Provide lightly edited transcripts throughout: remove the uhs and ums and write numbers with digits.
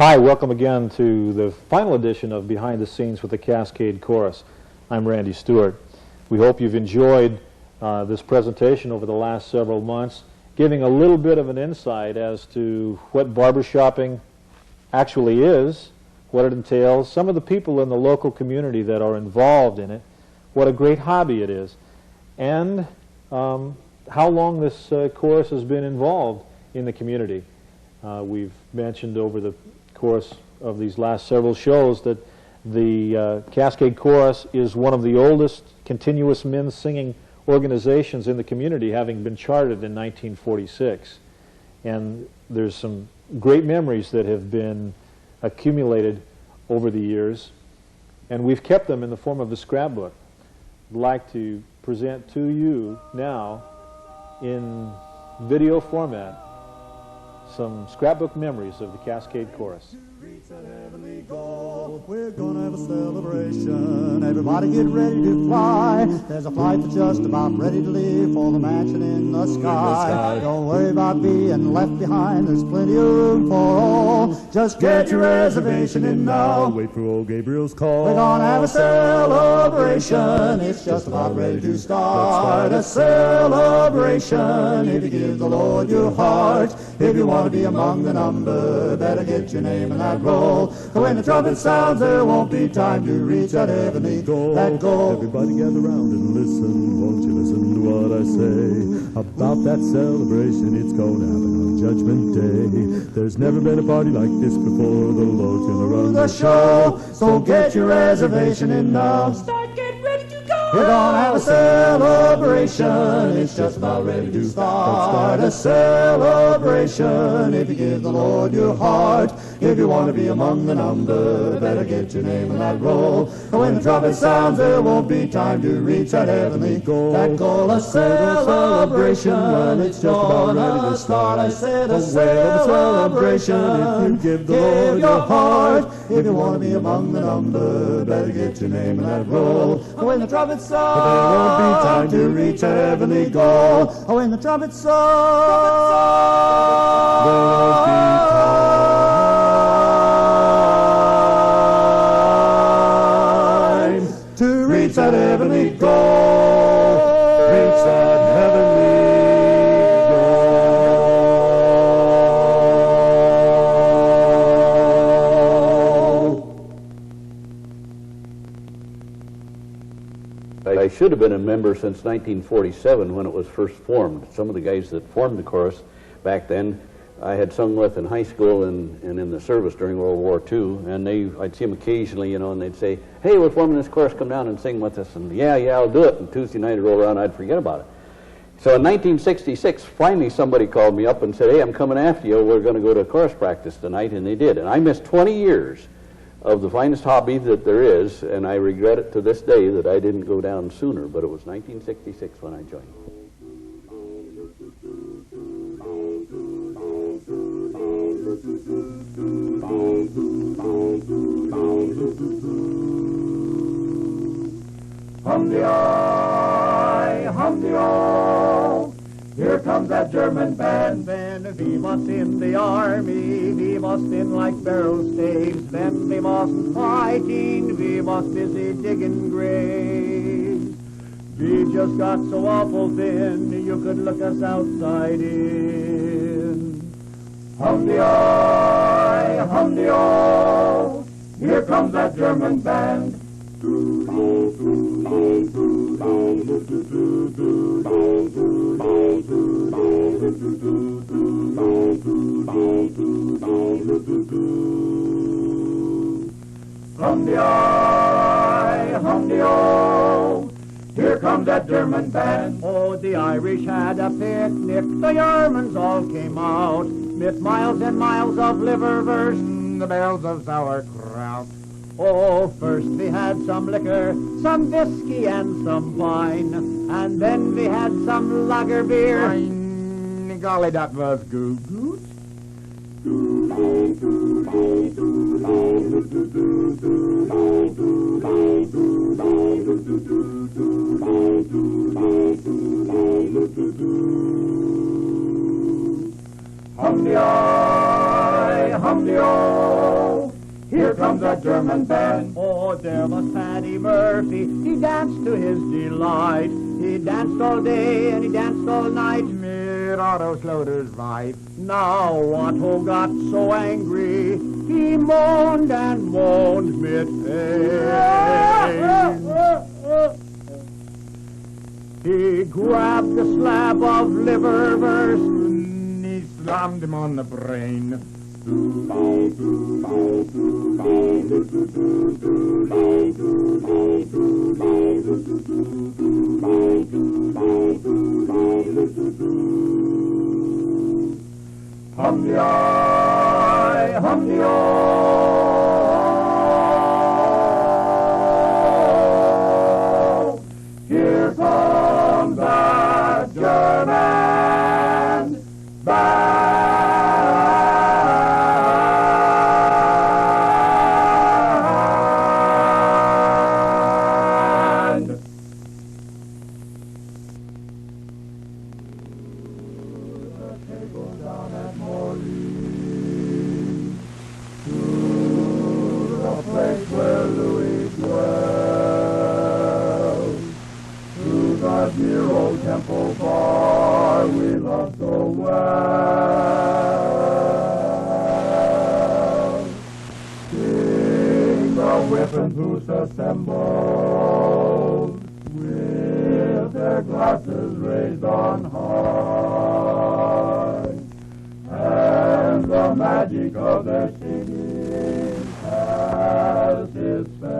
Hi, welcome again to the final edition of Behind the Scenes with the Cascade Chorus. I'm Randy Stewart. We hope you've enjoyed this presentation over the last several months, giving a little bit of an insight as to what barbershopping actually is, what it entails, some of the people in the local community that are involved in it, what a great hobby it is, and how long this chorus has been involved in the community. We've mentioned over the course of these last several shows that the Cascade Chorus is one of the oldest continuous men's singing organizations in the community, having been chartered in 1946. And there's some great memories that have been accumulated over the years, and we've kept them in the form of the scrapbook. I'd like to present to you now in video format some scrapbook memories of the Cascade Chorus. We're gonna have a celebration. Everybody get ready to fly. There's a flight that's just about ready to leave for the mansion in the sky. Don't worry about being left behind. There's plenty of room for all. Just get your reservation in now. Wait for old Gabriel's call. We're gonna have a celebration. It's just about ready to start. A celebration. If you give the Lord your heart, if you want to be among the number, better get your name in that roll. When the trumpet sounds, there won't be time to reach that heavenly goal. That goal. Everybody gather round and listen. Won't you listen to what I say about that celebration? It's going to happen on Judgment Day. There's never been a party like this before. The Lord's going to run the show. So get your reservation in now. Start getting ready to go. We're gonna have a celebration. It's just about ready to start. A celebration. If you give the Lord your heart, if you want to be among the number, better get your name in that roll. When the trumpet sounds, there won't be time to reach that heavenly goal. That goal, a celebration. It's just about ready to start. I said a celebration. If you give the Give Lord your heart. If you want to be among the number, better get your name in that roll. When the trumpet sounds, there won't be time to reach that heavenly goal. When the trumpet sounds, there won't be time to reach that heavenly goal. reach that heavenly I should have been a member since 1947 when it was first formed. Some of the guys that formed the chorus back then I had sung with in high school and in the service during World War II, and I'd see them occasionally, you know, and they'd say, hey, we're forming this chorus, come down and sing with us, and yeah, I'll do it. And Tuesday night would roll around, I'd forget about it. So in 1966, finally somebody called me up and said, hey, I'm coming after you, we're going to go to chorus practice tonight, and they did. And I missed 20 years of the finest hobby that there is, and I regret it to this day that I didn't go down sooner, but it was 1966 when I joined. Hum-de-eye, here comes that German band. Then we was in the army, we was thin like barrel staves. Then we wasn't fighting, we was busy digging graves. We just got so awful thin, you could look us outside in. Hum-de-eye, hum-de-oh, here comes that German band. Hum-de-eye, hum-de-oh, here comes that German band. Oh, the Irish had a picnic, the Germans all came out, with miles and miles of liverwurst, the barrels of sauerkraut. Oh, first we had some liquor, some whiskey and some wine, and then we had some lager beer. Golly, that was good. Hum-de-eye, hum-de-oh, here comes that German band. Oh, there was Paddy Murphy, he danced to his delight. He danced all day and he danced all night. Mit Otto Schloter's wife. Now Otto got so angry, he moaned and moaned mit pain. He grabbed a slab of liverwurst and he slammed him on the brain. Hum-de-I, hum-de-oh, here comes that German band. Temple bar we love so well. Sing the whipping who's assembled with their glasses raised on high, and the magic of their singing has its spell.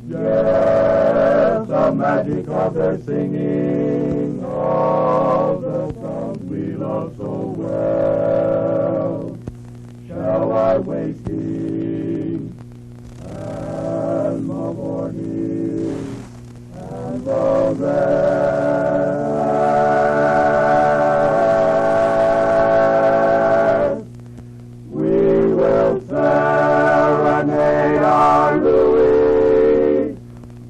Yes, the magic of their singing, all the songs we love so well. Shall I waking and the morning and the rest? We will serenade our Louis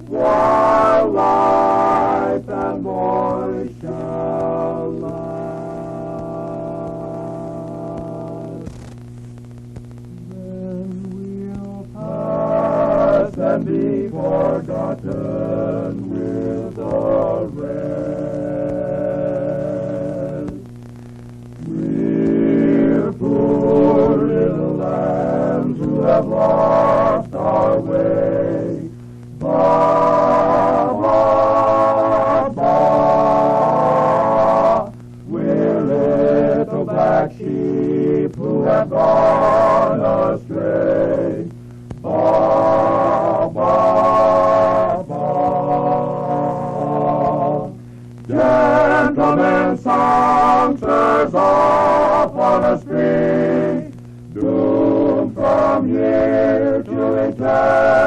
while life and boys shall last. Then we'll pass and be forgotten with the rest. We're poor little lambs who have lost our way. Ba, ba, ba. We're little black sheep who have gone astray. Ba, ba, ba. Gentlemen songsters off on a spree, doomed from here to eternity.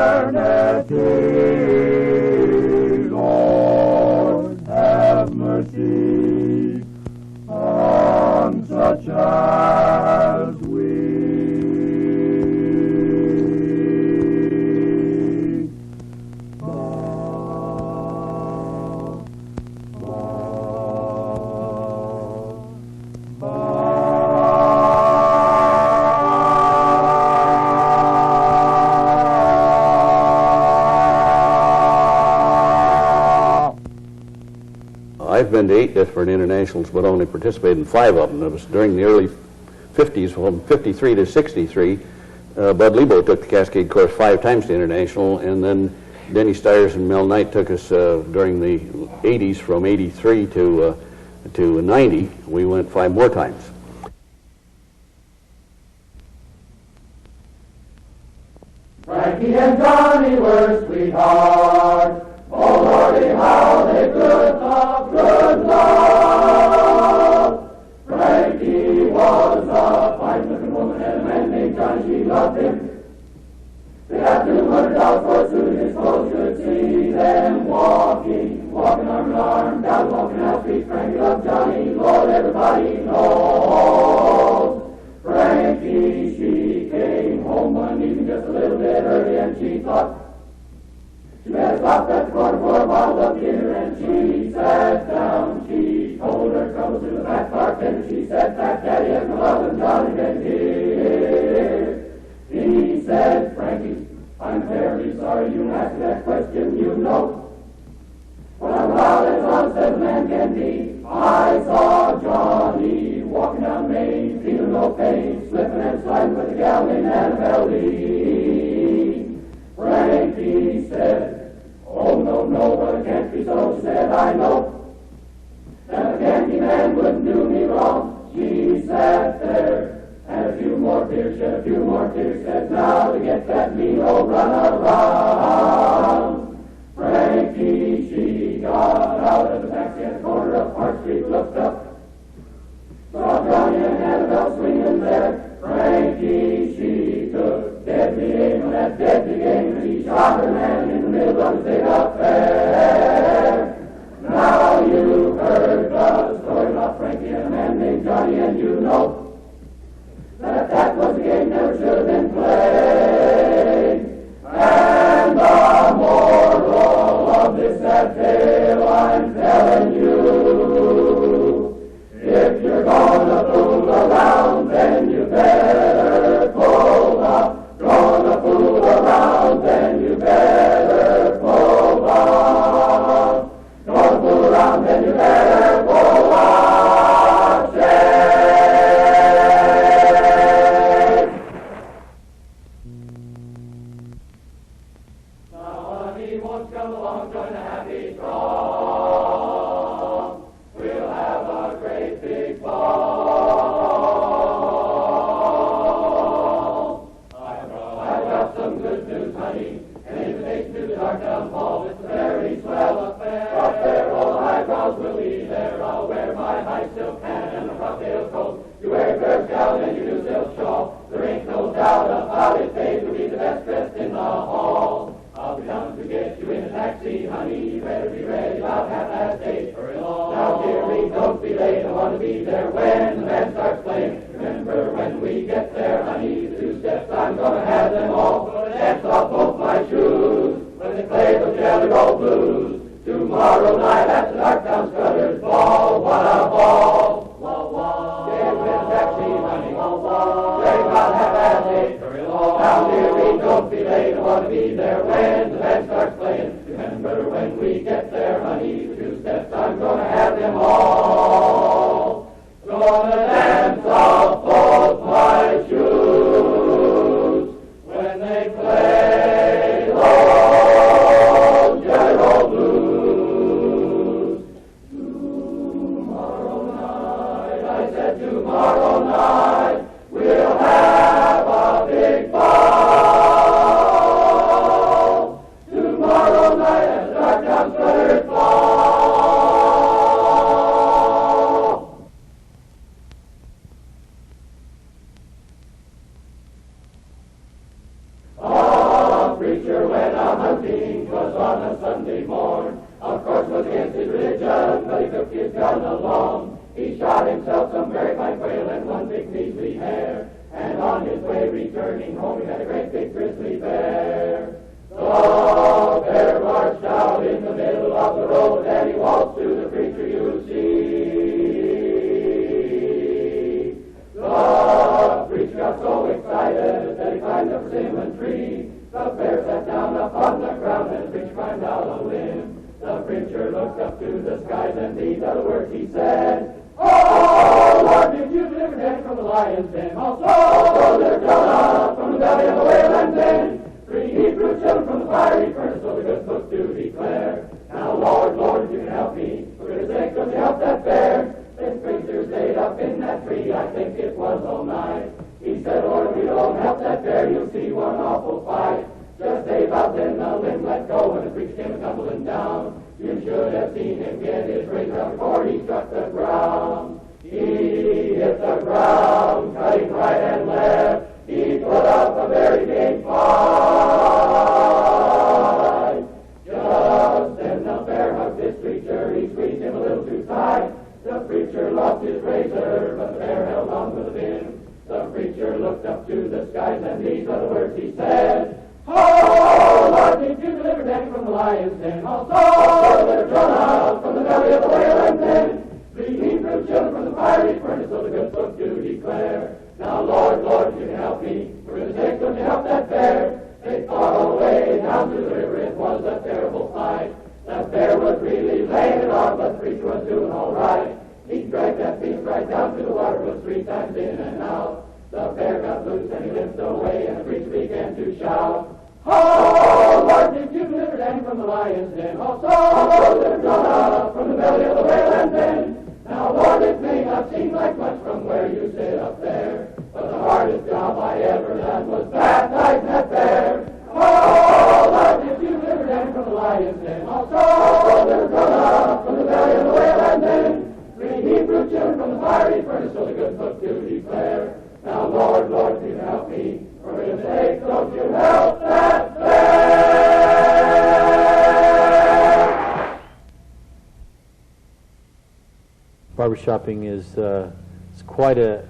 Lord, have mercy on such as we. I've been to 8 different internationals, but only participated in 5 of them. It was during the early 50s, from 53 to 63. Bud Lebo took the Cascade course 5 times to international, and then Denny Stiers and Mel Knight took us during the 80s, from 83 to 90. We went 5 more times. Frankie and Johnny were sweethearts. Oh, Lordy, how they could love, good love. Frankie was a fine-looking woman, and a man named Johnny, she loved him. They had $200 for suit his clothes, should see them walking arm in arm, down the walking out street. Frankie loved Johnny, Lord, everybody knows. Frankie, she came home one evening just a little bit early, and she thought she better stop at the corner for a bottle of beer, and she sat down. She told her troubles in the back park. bartender, she said, Fat Daddy has no love and Johnny been here. He said, Frankie, I'm terribly sorry you asked that question, you know. When I'm wild as honest as a man can be, I saw Johnny walking down Main, feeling no pain, slipping and sliding with a gal named Annabelle Lee. Frankie said, oh no, but it can't be so. She said, I know that a candy man wouldn't do me wrong. She sat there, and a few more beers, shed a few more tears, said, now to get that mean old run around. Frankie, she got out of the taxi at the corner of Park Street, looked up, saw Johnny and Annabelle swinging there. Frankie, she took deadly aim on that deadly game, and he shot her man in the middle of his big affair. Now you've heard the story about Frankie and a man named Johnny, and you know that was a game never should have been played. And the moral of this sad tale I'm telling you, if you're gonna fool around, then you better pull up. Gonna fool around, then you better pull up. Gonna fool around, then you better pull up. Shake. Now honey won't come along, join the happy throng. We'll have a great big ball. I've got some good news, honey, an invitation to the Dark Town Ball. It's a very swell affair. Up there, all the highbrows will be there. I'll wear my high silk hat and a cocktail coat. You wear a Girl Scout and your new silk shawl. There ain't no doubt about it, babe. You'll be the best dressed in the hall. I'll be down to get you in a taxi, honey. You better be ready about 8:30. Hurry along. Now, dearie, don't be late. I want to be there when the band starts playing. Remember when we get there, honey, the two steps, I'm gonna have them all. Dance off both my shoes when they play the Jelly Roll Blues. Tomorrow night at the Darktown Strutters Ball. What a ball! Get in a taxi, honey. Ready about 8:30. Hurry along. Now, dearie, don't be late. I want to be there when the band starts playing. Remember when we get there, honey, the two steps, I'm gonna have them all. Gonna dance off both my shoes when they play those Jelly Roll Blues. Tomorrow night, I said tomorrow night, we'll have a big ball. Tomorrow night at the Darktown Strutters Ball. A preacher went out hunting, 'twas on a Sunday morn. Of course was against his religion, but he took his gun along. He shot himself some very fine quail and one big measly hare. And on his way returning home, he had a great big grizzly bear. The bear marched out in the middle of the road, and he waltzed to the preacher, you see. The preacher got so excited that he climbed a persimmon tree. The bear sat down upon the ground, and the preacher climbed out a limb. The preacher looked up to the skies, and these are the words he said. Oh, Lord, did you deliver Daddy from the lion's den? Also, deliver Jonah from the belly of the whale and then 3 Hebrew children from the fiery furnace, so the good book do declare. Now, Lord, if you can help me, for goodness sake, don't you help that bear. This preacher stayed up in that tree, I think it was all night. He said, Lord, if you don't help that bear, you'll see one awful fight. Just say about then the limb let go, and the preacher came tumbling down. You should have seen him get his razor out before he struck the ground. He hit the ground, cutting right and left. He put up a very big fight. Just then the bear hugged his preacher. He squeezed him a little too tight. The preacher lost his razor, but the bear held on with a vim. The preacher looked up to the skies, and these are the words he said. Oh, Lord, did you deliver Daddy from the lion's den? Also, deliver Jonah from the belly of the whale and then 3 Hebrew children from the fiery furnace. right down to the water was 3 times in and out. The bear got loose and he limped away, and the preacher began to shout, "Oh, Lord, did you deliver Danny from the lion's den? Oh, so deliver Jonah from the belly of the whale and then. Now, Lord, it may not seem like much from where you sit up there, but the hardest job I ever done was baptizing that bear. Oh, Lord, did you deliver Danny from the lion's den? Oh, so deliver Jonah from the belly of the whale and then. 3 Hebrew children from the fiery furnace, so the good book to declare. Now, Lord, Lord, do help me, for his sake, don't you help that bear!" Barbershopping is it's quite an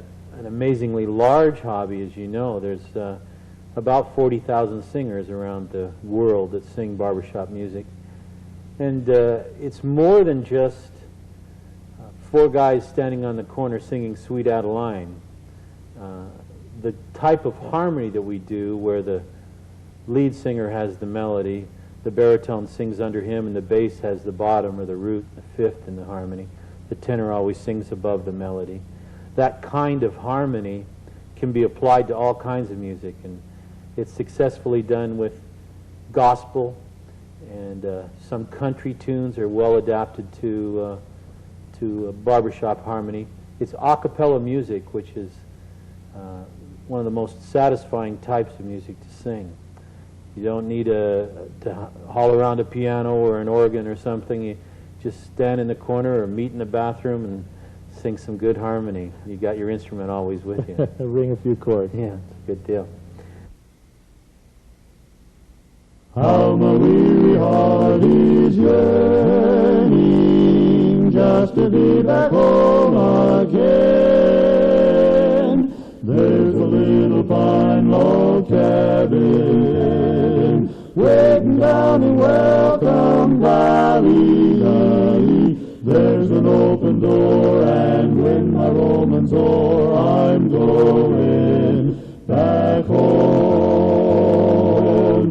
amazingly large hobby, as you know. There's about 40,000 singers around the world that sing barbershop music. And it's more than just 4 guys standing on the corner singing Sweet Adeline. The type of harmony that we do, where the lead singer has the melody, the baritone sings under him, and the bass has the bottom or the root, the fifth in the harmony. The tenor always sings above the melody. That kind of harmony can be applied to all kinds of music, and it's successfully done with gospel, and some country tunes are well adapted to barbershop harmony. It's a cappella music, which is one of the most satisfying types of music to sing. You don't need to haul around a piano or an organ or something. You just stand in the corner or meet in the bathroom and sing some good harmony. You got your instrument always with you. Ring a few chords. Yeah, it's a good deal. How my weary heart is yearning just to be back home again. There's a little pine log cabin waiting down in Welcome Valley. There's an open door, and when my Romans o'er, I'm going back home.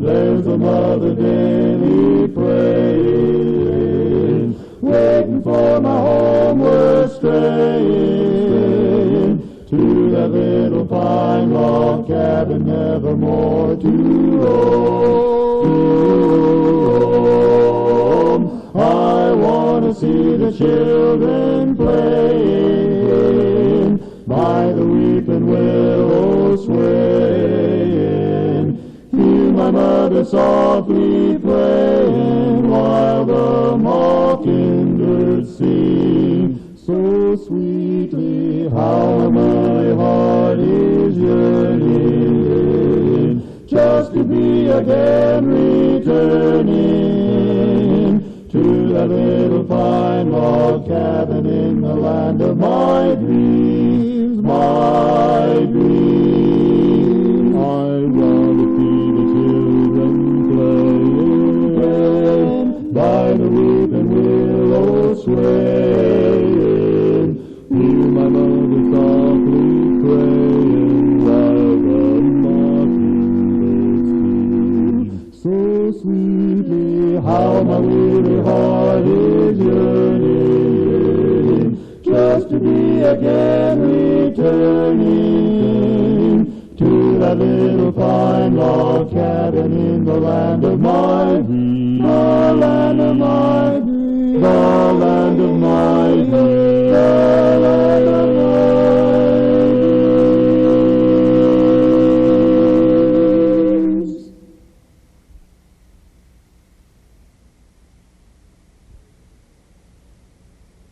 There's a mother daily praying, waiting for my homeward straying to that little pine log cabin, nevermore to roam. I want to see the children playing by the weeping willow swaying. Hear my mother softly praying while the mockingbirds sing so sweetly. How my heart is yearning just to be again returning to that little pine log cabin in the land of my dreams, my dreams. I want to see the children playing by the weeping willow swaying. Hear my mother softly praying while the mockingbirds sing so sweetly. How my weary heart is yearning just to be again returning to that little pine log cabin in the land of my dreams, the land of my dreams, the land of my dreams, the land of my dreams.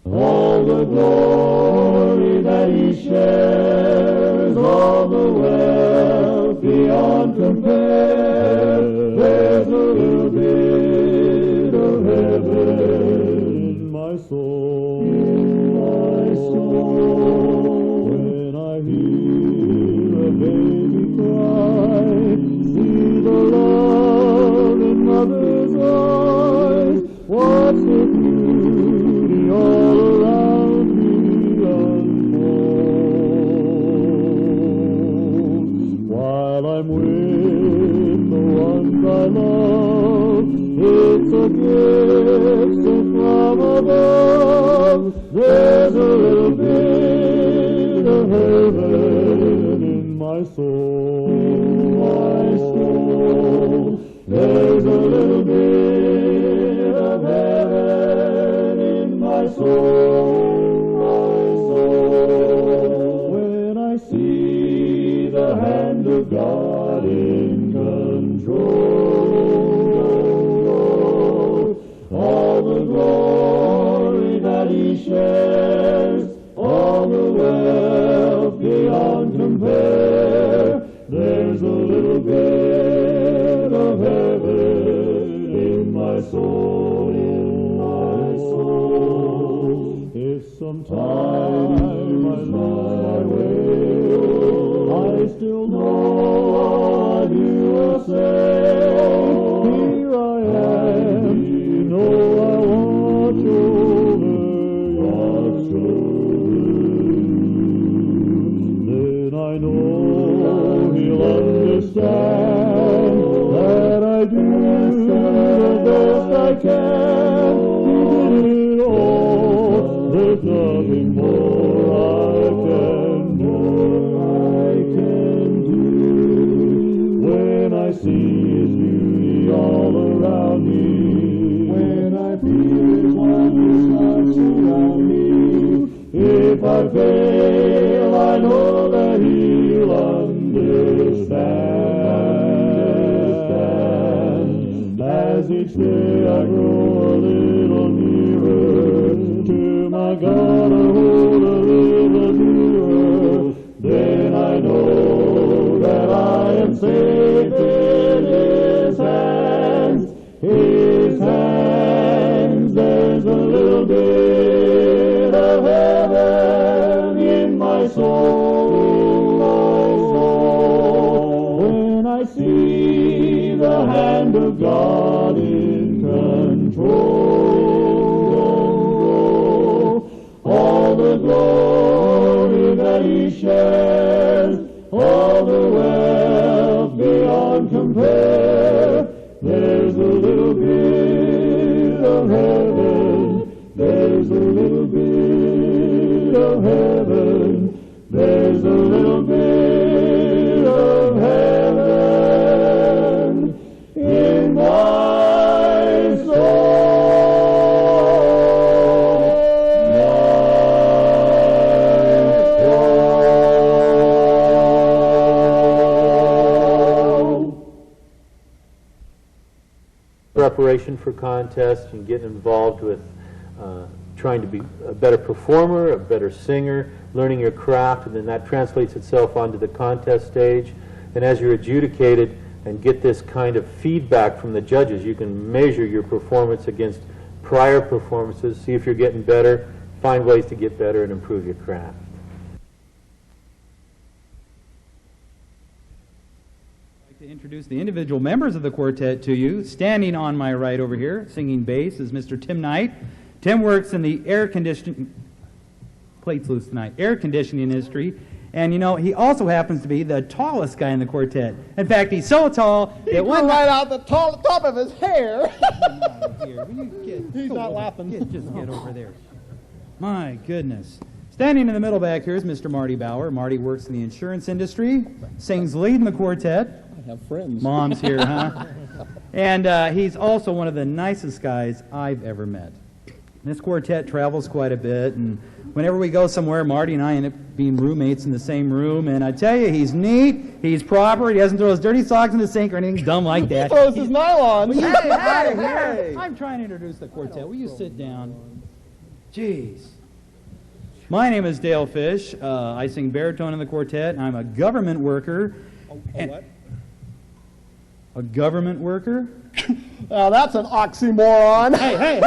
All the glory that he shares, all the wealth beyond compare, there's a little bit of heaven, my soul, my soul. When I hear a baby cry, see the love in mother's eyes, watch the beauty all around me unfold. While I'm with the ones I love, it's a gift sent from above. There's a little bit soul. There's a little bit of heaven in my soul. When I see the hand of God in control, all the glory that He shares, all the wealth beyond compare, there's a little bit of heaven in my soul, in my soul. If sometimes I lose my way, I still know I will say, here I am, you know I watch over you. Then I know He'll understand that I do the best I can. He did it all, there's nothing more I can do. When I see His beauty all around me, when I feel His wondrous love surround me, if I fail, I know that He'll understand. As each day I grow a little nearer to my God, I hold a little nearer, then I know that I am safe in His hands. His hands, there's a little bit of heaven in my soul. When I see the hand of God in control, all the glory that He shares, all the wealth beyond compare, there's a little bit of heaven, there's a little bit of heaven, there's a little bit of heaven in my soul. Preparation for contests and getting involved with trying to be a better performer, a better singer, learning your craft, and then that translates itself onto the contest stage. And as you're adjudicated and get this kind of feedback from the judges, you can measure your performance against prior performances, see if you're getting better, find ways to get better and improve your craft. To introduce the individual members of the quartet to you. Standing on my right over here, singing bass, is Mr. Tim Knight. Tim works in the air conditioning industry, and you know, he also happens to be the tallest guy in the quartet. In fact, he's so tall that one right out the top of his hair. He's not laughing. Just get over there. My goodness. Standing in the middle back here is Mr. Marty Bauer. Marty works in the insurance industry, sings lead in the quartet. I have friends. Mom's here, huh? And he's also one of the nicest guys I've ever met. This quartet travels quite a bit, and whenever we go somewhere, Marty and I end up being roommates in the same room, and I tell you, he's neat, he's proper, he doesn't throw his dirty socks in the sink or anything dumb like that. He throws his nylon. Hey! I'm trying to introduce the quartet. Will you sit down? Jeez. My name is Dale Fish. I sing baritone in the quartet, and I'm a government worker. What? A government worker? Now that's an oxymoron. Hey!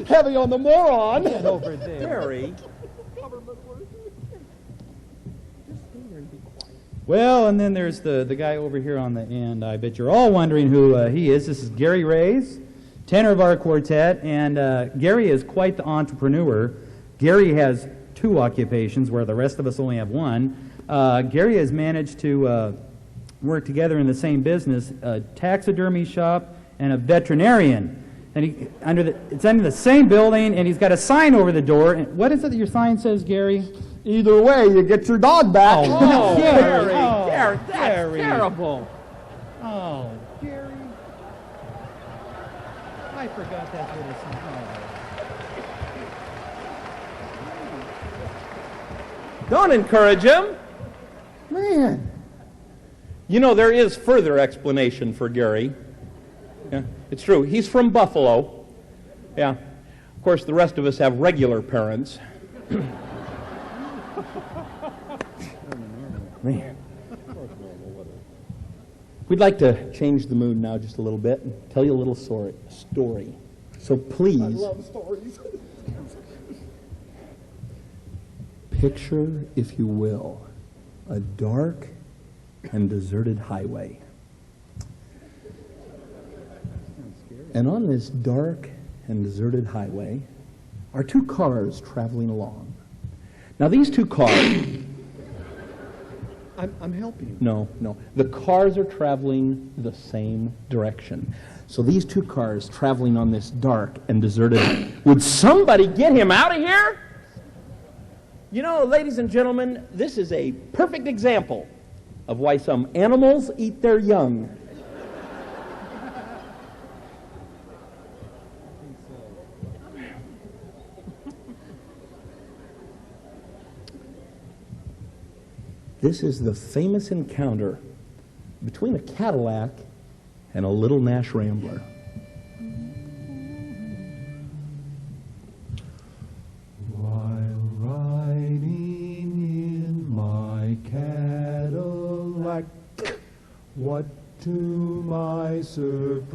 Heavy on the moron. Get over there. Harry. Well, and then there's the guy over here on the end. I bet you're all wondering who he is. This is Gary Reyes, tenor of our quartet, and Gary is quite the entrepreneur. Gary has 2 occupations where the rest of us only have 1. Gary has managed to work together in the same business, a taxidermy shop and a veterinarian. And it's under the same building, and he's got a sign over the door. And what is it that your sign says, Gary? Either way, you get your dog back. Oh, Gary, Gary, that's Gary. terrible. Oh, Gary. I forgot that's what it's Don't encourage him. Man. You know, there is further explanation for Gary. Yeah, it's true. He's from Buffalo. Yeah. Of course, the rest of us have regular parents. Man. We'd like to change the mood now just a little bit and tell you a little story. So please, I love stories. picture, if you will, a dark and deserted highway. And on this dark and deserted highway are two cars traveling along. Now these two cars... I'm helping you. No. The cars are traveling the same direction. So these two cars traveling on this dark and deserted... Would somebody get him out of here? You know, ladies and gentlemen, this is a perfect example of why some animals eat their young. This is the famous encounter between a Cadillac and a little Nash Rambler. While riding in my Cadillac, what to my surprise,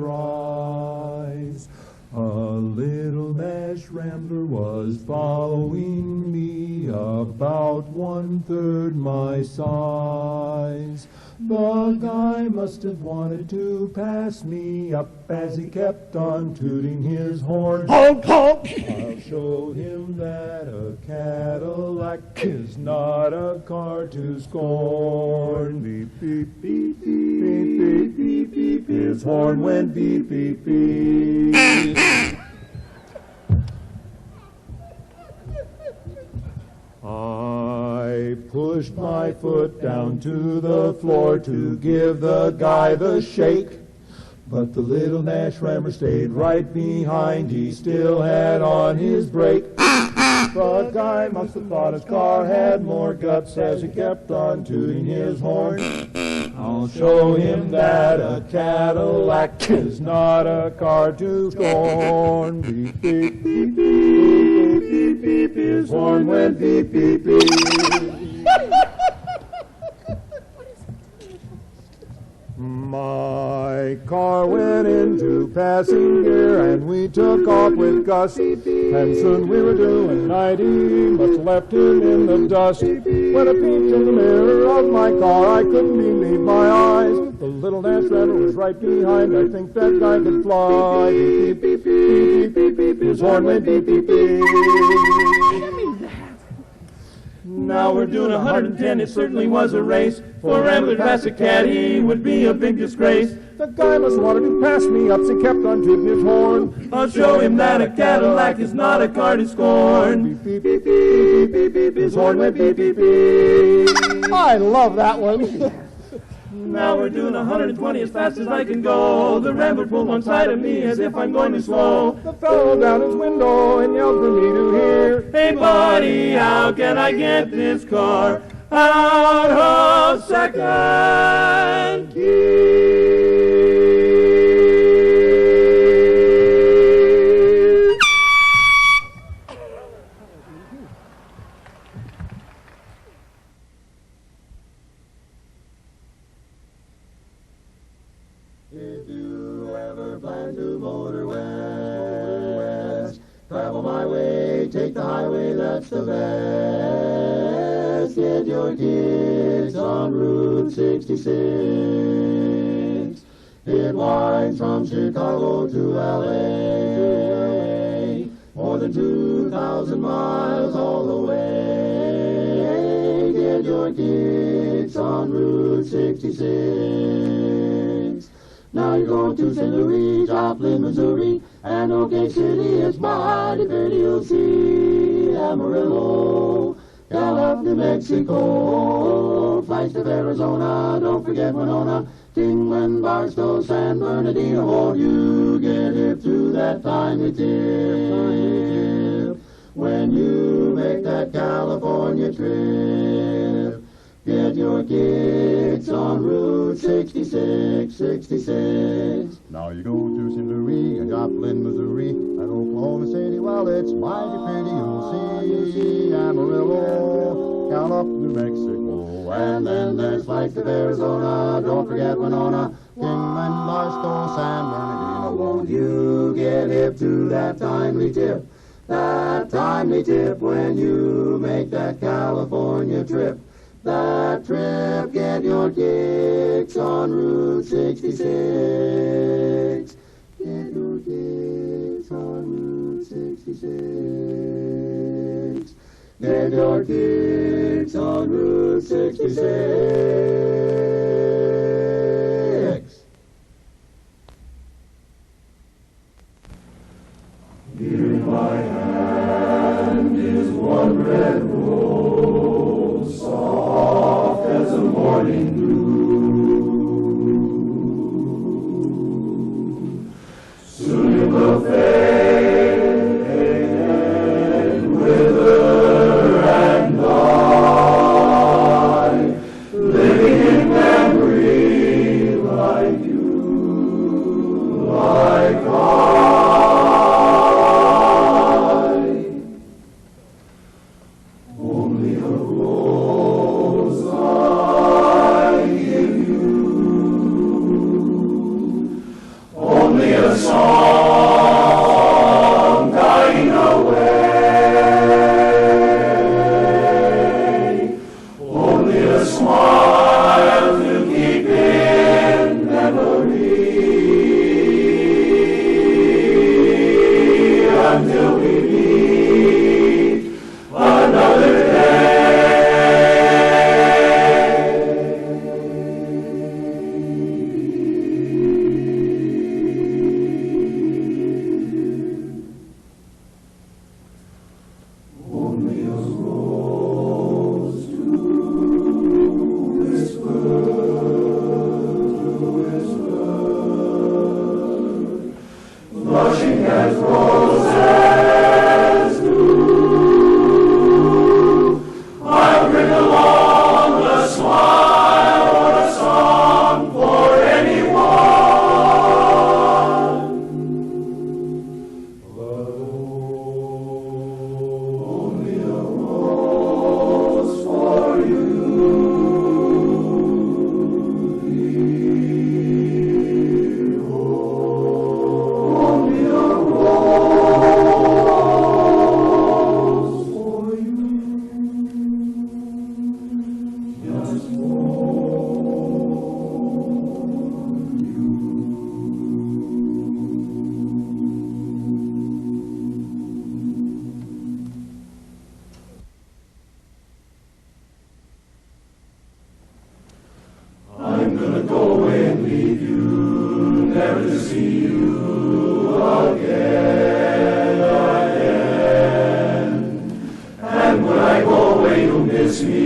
a little Nash Rambler was following me about 1/3 my size. The guy must have wanted to pass me up as he kept on tooting his horn. Honk, honk. I'll show him that a Cadillac is not a car to scorn. Beep, beep, beep, beep, beep, beep, beep, beep. His horn went beep, beep, beep. I pushed my foot down to the floor to give the guy the shake. But the little Nash Rambler stayed right behind. He still had on his brake. The guy must have thought his car had more guts as he kept on tooting his horn. I'll show him that a Cadillac is not a car to scorn. Beep, beep, beep, beep, beep, beep, beep. His horn went beep, beep, beep. My car went into passing gear and we took off with Gus. And soon we were doing 90, must have left him in the dust. When I peeped in the mirror of my car, I couldn't believe my eyes. The little Nash Rambler was right behind. I think that guy could fly. Beep, beep, beep, beep, beep, beep, beep. His horn went beep, beep, beep. Now we're doing 110, it certainly was a race. For a Rambler to pass a Caddy would be a big disgrace. The guy must have wanted to pass me up, so he kept on tooting his horn. I'll show him that a Cadillac is not a car to scorn. Beep, beep, beep, beep, beep, beep, his horn went beep, beep, beep. I love that one. Now we're doing 120 as fast as I can go. The Rambler pulled one side of me as if I'm going too slow. The fellow rolled down his window and yelled for me to hear. Hey buddy, how can I get this car out of second gear? If you ever plan to motor west, travel my way, take the highway, that's the best. Get your kicks on Route 66. It winds from Chicago to L.A., more than 2,000 miles all the way. Get your kicks on Route 66. Now you're going to St. Louis, Joplin, Missouri, and OK City is mighty pretty. You'll see Amarillo, California. New Mexico. Flagstaff, Arizona, don't forget Winona, Kingman, Barstow, San Bernardino. Won't you get hip to that timely tip when you make that California trip? Get your kicks on Route 66, 66. Now you go to St. Louis and Joplin, Missouri, and Oklahoma City. Well, it's mighty pretty. You'll see Amarillo, Gallup, New Mexico. And then there's Flagstaff, Arizona. Don't forget Winona, Kingman, Barstow, San Bernardino. Won't you get hip to that timely tip? That timely tip when you make that California trip. That trip, get your kicks on Route 66. Get your kicks on Route 66. Get your kicks on Route 66. In my hand is one red rose, soft as a morning dew. Soon it will fade, wither and die, living in memory like you, like I. Only a rose I give you, only a song dying away, only a smile to keep in memory until we meet another day. Only a rose to whisper, blushing as roses do. I'll bring along a smile or a song for anyone. But only a rose for you, dear. Only a rose for you. Just for I'm gonna go away and leave you, never to see you again. And when I go away, you'll miss me.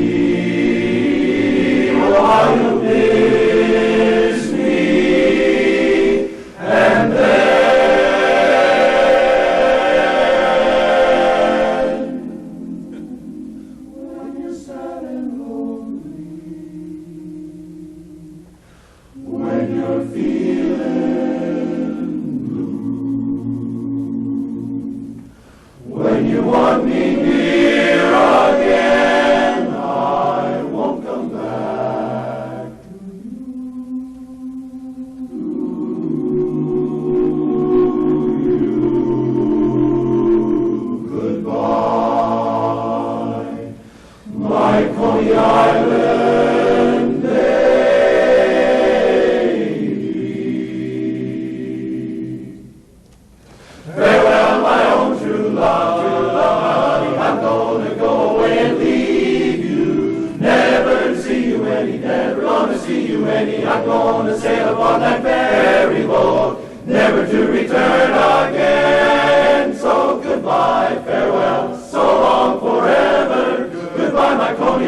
Oh, you'll miss me. And then, when you're sad and lonely, when you're feeling blue, when you want me near again, I won't come back to you. Goodbye, my Coney Island baby. Farewell, my own true love, honey. I'm gonna go away and leave you. Never to see you any, never gonna see you any. I'm gonna sail upon that ferry boat, never to return again. So goodbye, farewell, so long forever. Goodbye, my Coney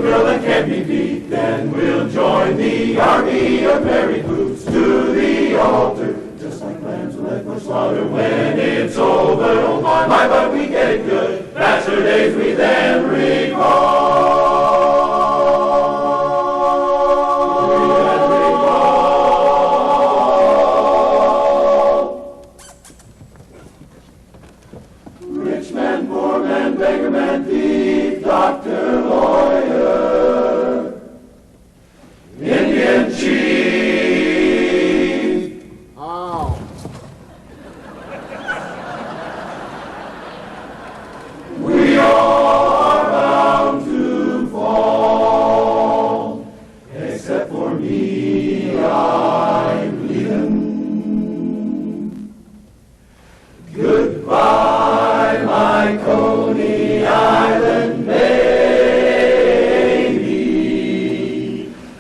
girl that can't be beat. Then we'll join the army of merry boots to the altar. Just like lambs left for slaughter when it's over. Oh my, but we get it good. Bachelor days we then recall. Rich man, poor man, beggar man, thief, doctor, lawyer, Indian chief. Oh. We are bound to fall, except for me, I'm leaving. Goodbye, my Coney Island baby.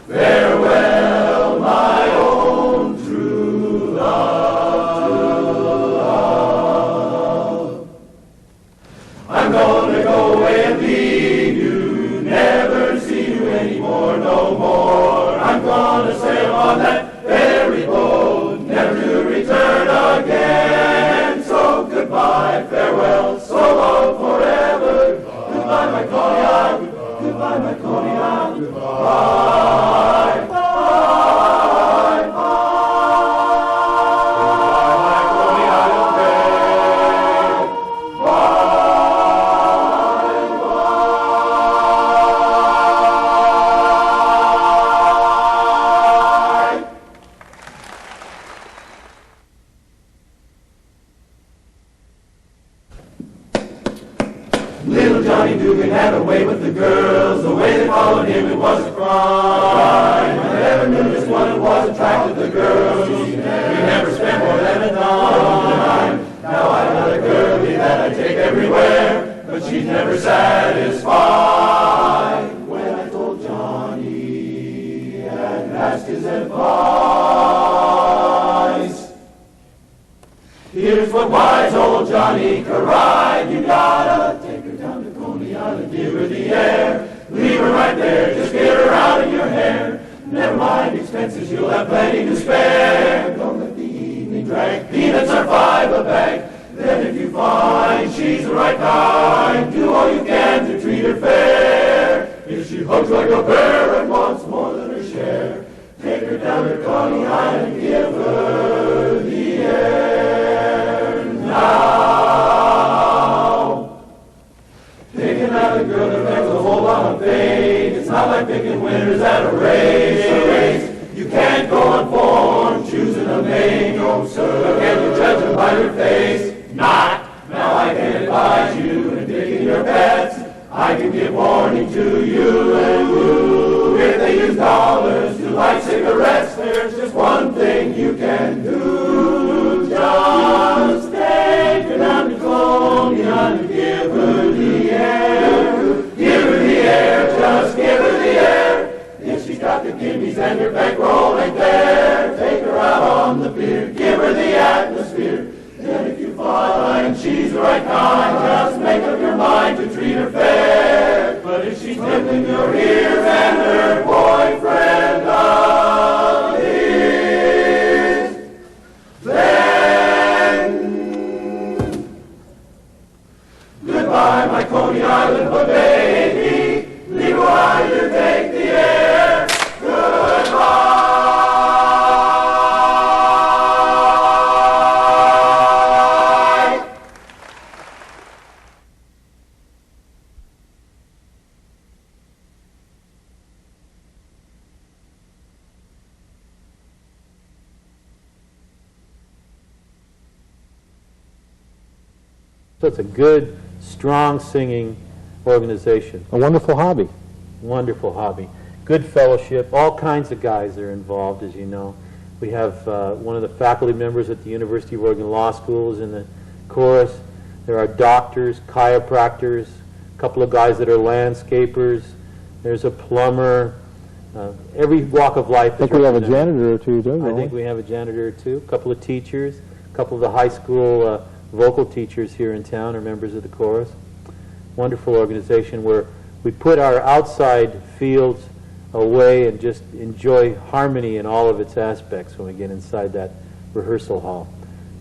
Farewell, my own true love. I'm gonna go away and leave you, never see you anymore, no more. I'm gonna sail on that ferry boat, never to return again. So goodbye, farewell, so long forever. Goodbye, my Coney Island. Goodbye, my Coney Island. Goodbye. Bye, bye. Goodbye, my Coney Island babe. Little Johnny Dugan had a way with the girls. The way they followed him, it was a crime. I never knew just what it was attracted the girls. We never spent more than a dime. Now I got a girlie that I take everywhere, but she's never satisfied. When I told Johnny and asked his advice, here's what wise old Johnny cried. You gotta take her down to Coney Island, give her the air. Leave her right there, just get her out of your hair. Never mind expenses, you'll have plenty to spare. Don't let the evening drag, peanuts are $5 a bag. Then if you find she's the right kind, do all you can to treat her fair. If she hugs like a bear and wants more than her share, take her down to Coney Island, give her the air. Now, picking out a girl depends a whole lot on fate. It's not like picking winners at a race. You can't go unformed, choosing a maid, no sir. Can you judge her by her face? Not. Now I can advise you in picking your pets. I can give warning to you and you. If they use dollars to light cigarettes, there's just one thing you can do. Just take her down to Coney Island, give her the air. Give her the air, just give her the air. If she's got the gimmies and your bankroll ain't there, take her out on the pier, give her the atmosphere. Then if you find she's the right kind, just make up your mind to treat her fair. But if she's nibbling your ears and her boyfriend is, then goodbye, my Coney Island, but baby, leave her while you take the air. Goodbye. So it's a good, strong singing organization. A wonderful hobby. Wonderful hobby. Good fellowship. All kinds of guys are involved, as you know. We have one of the faculty members at the University of Oregon Law School is in the chorus. There are doctors, chiropractors, a couple of guys that are landscapers. There's a plumber. Every walk of life. I think we have a janitor or two, don't we? I think we have a janitor or two. A couple of teachers. A couple of the high school vocal teachers here in town are members of the chorus. Wonderful organization where we put our outside fields away and just enjoy harmony in all of its aspects when we get inside that rehearsal hall.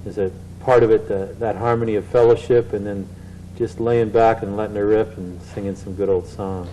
There's a part of it, that harmony of fellowship, and then just laying back and letting her rip and singing some good old songs.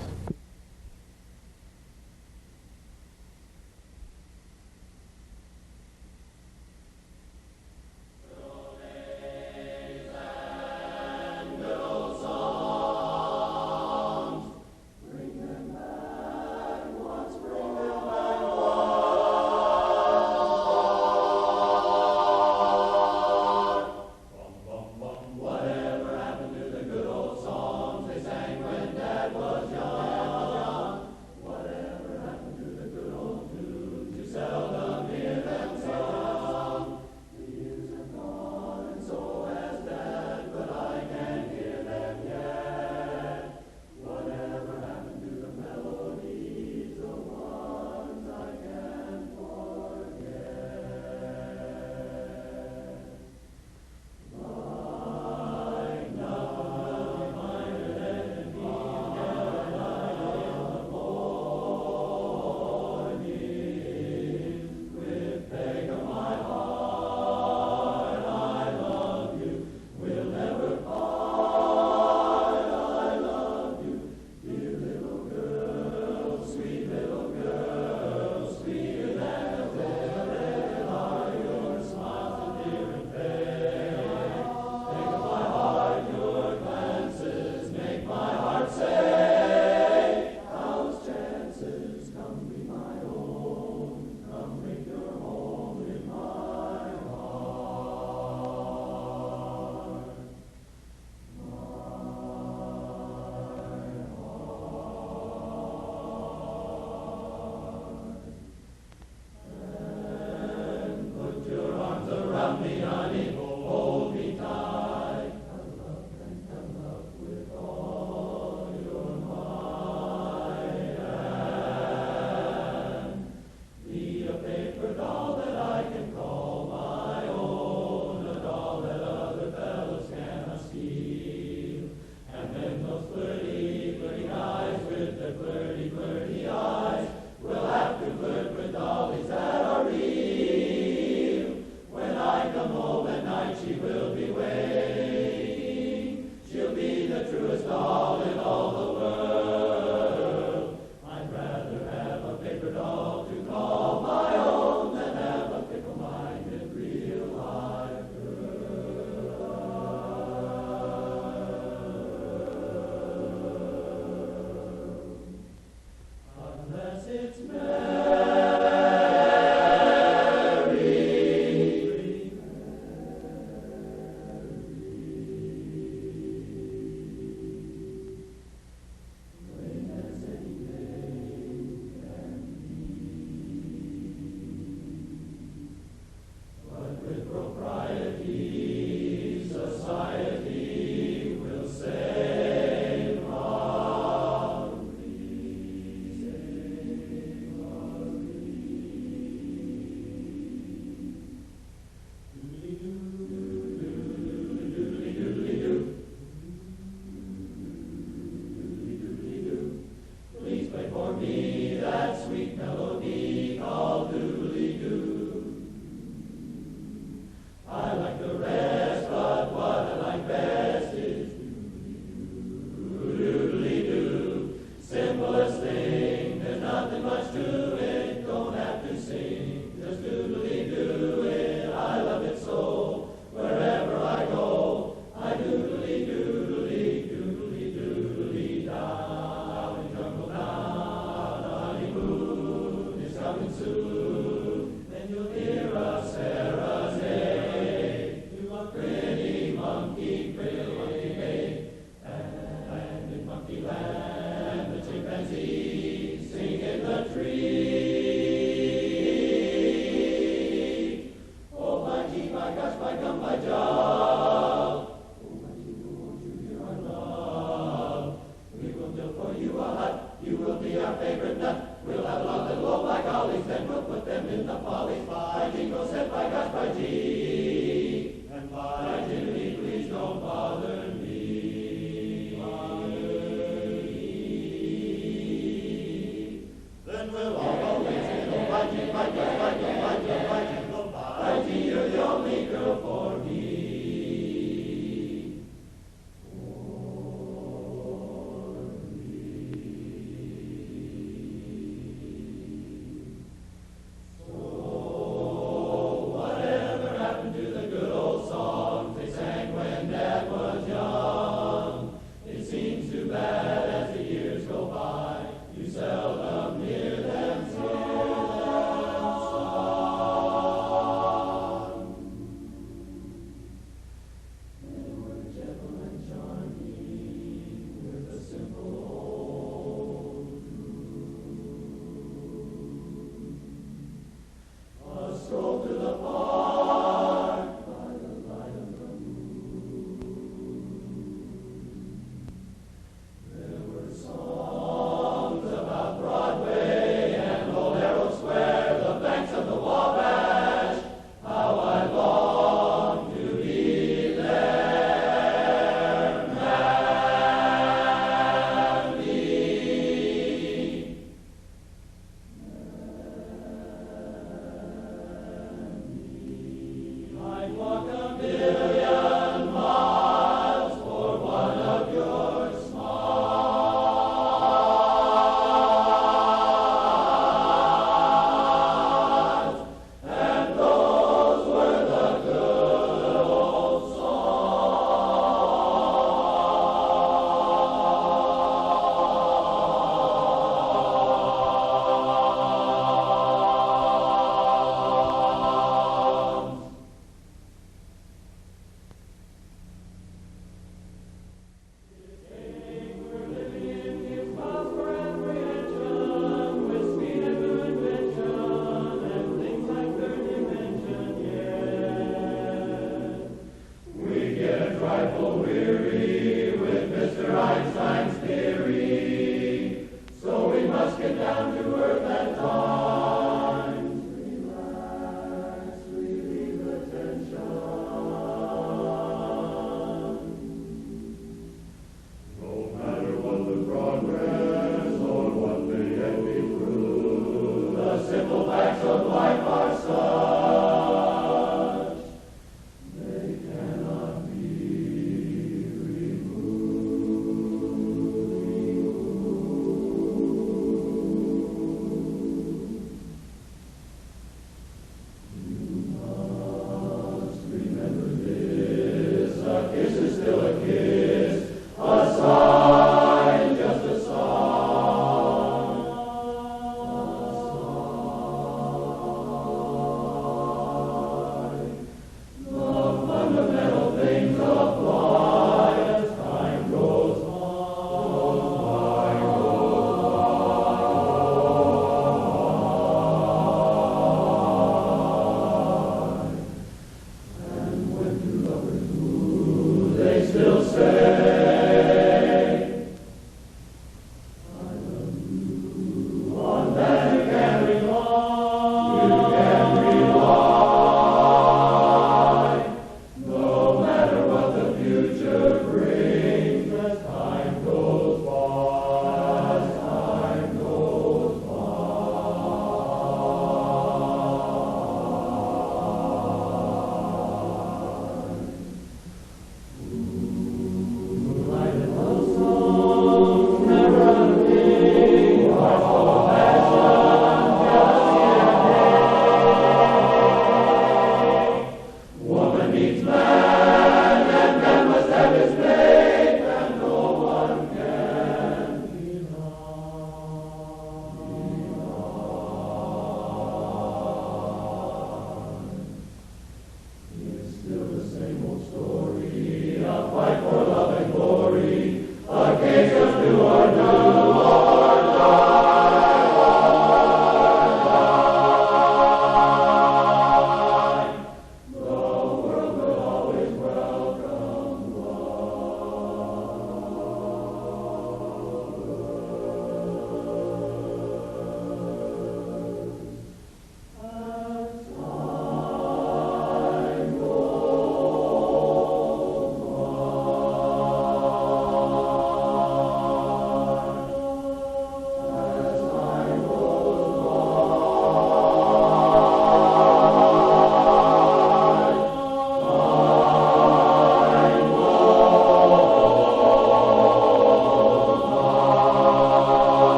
When I come home at night. kiss is still a kiss.